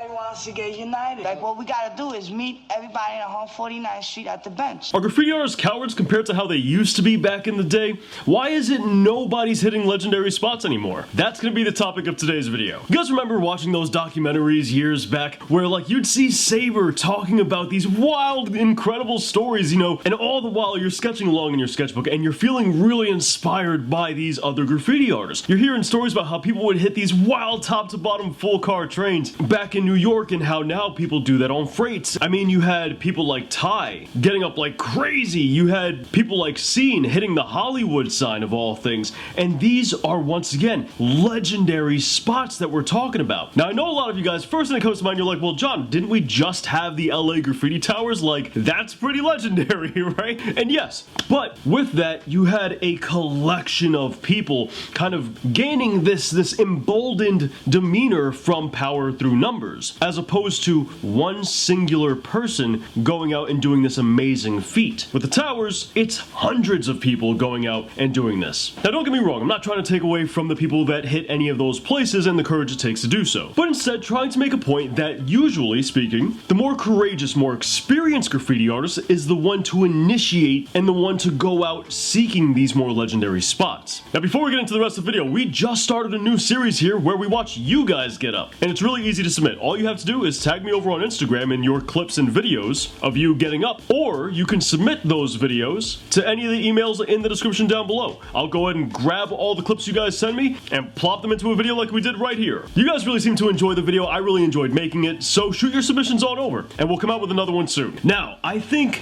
everybody wants to get united. Like, what we gotta do is meet everybody on 149th Street at the bench. Are graffiti artists cowards compared to how they used to be back in the day? Why is it nobody's hitting legendary spots anymore? That's gonna be the topic of today's video. You guys remember watching those documentaries years back where like you'd see Saber talking about these wild, incredible stories, you know, and all the while you're sketching along in your sketchbook and you're feeling really inspired by these other graffiti artists. You're hearing stories about how people would hit these wild top to bottom full car trains back in New York and how now people do that on freights. I mean, you had people like Ty getting up like crazy. You had people like Scene hitting the Hollywood sign of all things. And these are once again legendary spots that we're talking about. Now I know a lot of you guys, first thing that comes to mind, you're like, well John, didn't we just have the LA graffiti towers? Like, that's pretty legendary, right? And yes, but with that you had a collection of people kind of gaining this emboldened demeanor from power through numbers, as opposed to one singular person going out and doing this amazing feat. With the towers, it's hundreds of people going out and doing this. Now don't get me wrong, I'm not trying to take away from the people that hit any of those places and the courage it takes to do so, but instead trying to make a point that, usually speaking, the more courageous, more experienced graffiti artist is the one to initiate and the one to go out seeking these more legendary spots. Now before we get into the rest of the video, we just started a new series here where we watch you guys get up, and it's really easy to submit. All you have to do is tag me over on Instagram in your clips and videos of you getting up, or you can submit those videos to any of the emails in the description down below. I'll go ahead and grab all the clips you guys send me and plop them into a video like we did right here. You guys really seem to enjoy the video. I really enjoyed making it, so shoot your submissions on over and we'll come out with another one soon. Now, I think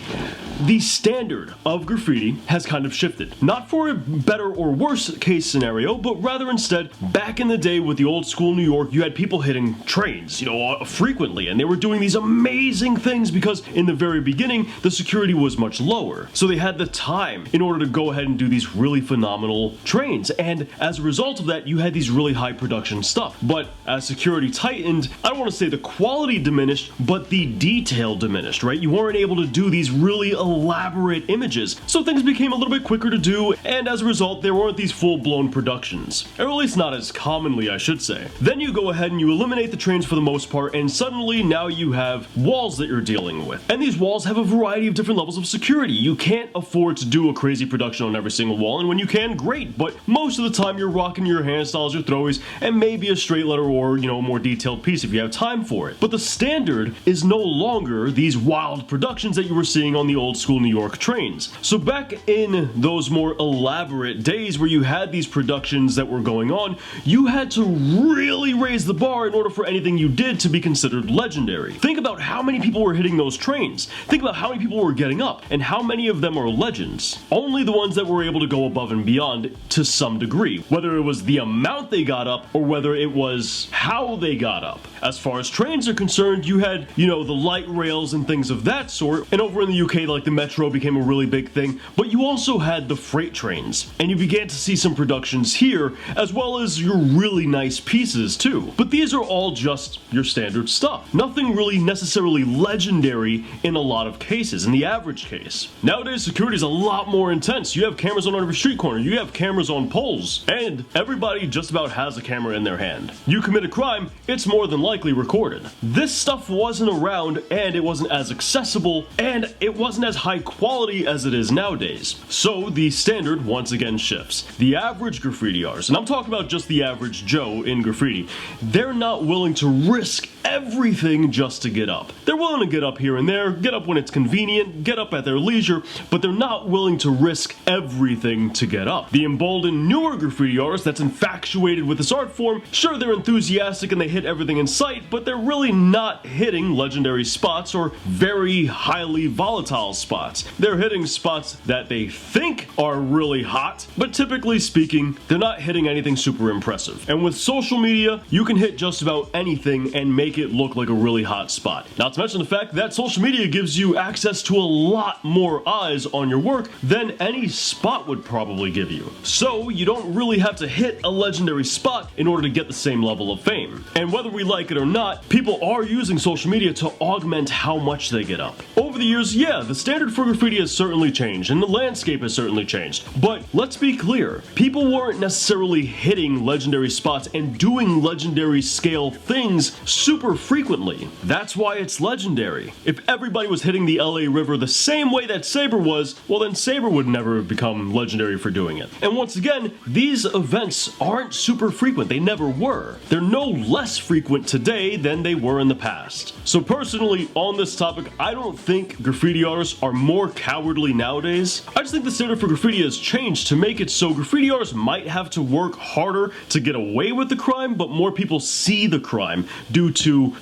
the standard of graffiti has kind of shifted. Not for a better or worse case scenario, but rather instead, back in the day with the old school New York, you had people hitting trains, you know, frequently, and they were doing these amazing things because in the very beginning, the security was much lower. So they had the time in order to go ahead and do these really phenomenal trains, and as a result of that, you had these really high production stuff. But as security tightened, I don't want to say the quality diminished, but the detail diminished, right? You weren't able to do these really elaborate images, so things became a little bit quicker to do, and as a result, there weren't these full-blown productions. Or at least not as commonly, I should say. Then you go ahead and you eliminate the trains for the most part, and suddenly now you have walls that you're dealing with. And these walls have a variety of different levels of security. You can't afford to do a crazy production on every single wall, and when you can, great, but most of the time you're rocking your hand styles, your throwaways, and maybe a straight letter or, you know, a more detailed piece if you have time for it. But the standard is no longer these wild productions that you were seeing on the old school New York trains. So back in those more elaborate days where you had these productions that were going on, you had to really raise the bar in order for anything you did to be considered legendary. Think about how many people were hitting those trains. Think about how many people were getting up, and how many of them are legends. Only the ones that were able to go above and beyond to some degree, whether it was the amount they got up or whether it was how they got up. As far as trains are concerned, you had, you know, the light rails and things of that sort, and over in the UK, like the metro became a really big thing, but you also had the freight trains, and you began to see some productions here, as well as your really nice pieces too. But these are all just your standard stuff. Nothing really necessarily legendary in a lot of cases, in the average case. Nowadays, security is a lot more intense. You have cameras on every street corner, you have cameras on poles, and everybody just about has a camera in their hand. You commit a crime, it's more than likely recorded. This stuff wasn't around, and it wasn't as accessible, and it wasn't as high quality as it is nowadays. So the standard once again shifts. The average graffiti artist, and I'm talking about just the average Joe in graffiti, they're not willing to risk everything just to get up. They're willing to get up here and there, get up when it's convenient, get up at their leisure, but they're not willing to risk everything to get up. The emboldened newer graffiti artist that's infatuated with this art form, sure, they're enthusiastic and they hit everything in sight, but they're really not hitting legendary spots or very highly volatile spots. They're hitting spots that they think are really hot, but typically speaking, they're not hitting anything super impressive. And with social media, you can hit just about anything and make it look like a really hot spot. Not to mention the fact that social media gives you access to a lot more eyes on your work than any spot would probably give you. So you don't really have to hit a legendary spot in order to get the same level of fame. And whether we like like it or not, people are using social media to augment how much they get up. Over the years, yeah, the standard for graffiti has certainly changed, and the landscape has certainly changed. But let's be clear, people weren't necessarily hitting legendary spots and doing legendary scale things super frequently. That's why it's legendary. If everybody was hitting the LA River the same way that Saber was, well then Saber would never have become legendary for doing it. And once again, these events aren't super frequent. They never were. They're no less frequent today than they were in the past. So personally, on this topic, I don't think graffiti artists are more cowardly nowadays. I just think the standard for graffiti has changed to make it so graffiti artists might have to work harder to get away with the crime, but more people see the crime due to,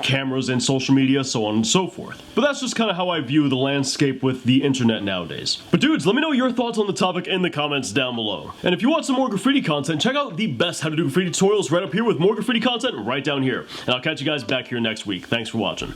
cameras and social media, so on and so forth. But that's just kind of how I view the landscape with the internet nowadays. But dudes, let me know your thoughts on the topic in the comments down below. And if you want some more graffiti content, check out the best how to do graffiti tutorials right up here with more graffiti content right down here. And I'll catch you guys back here next week. Thanks for watching.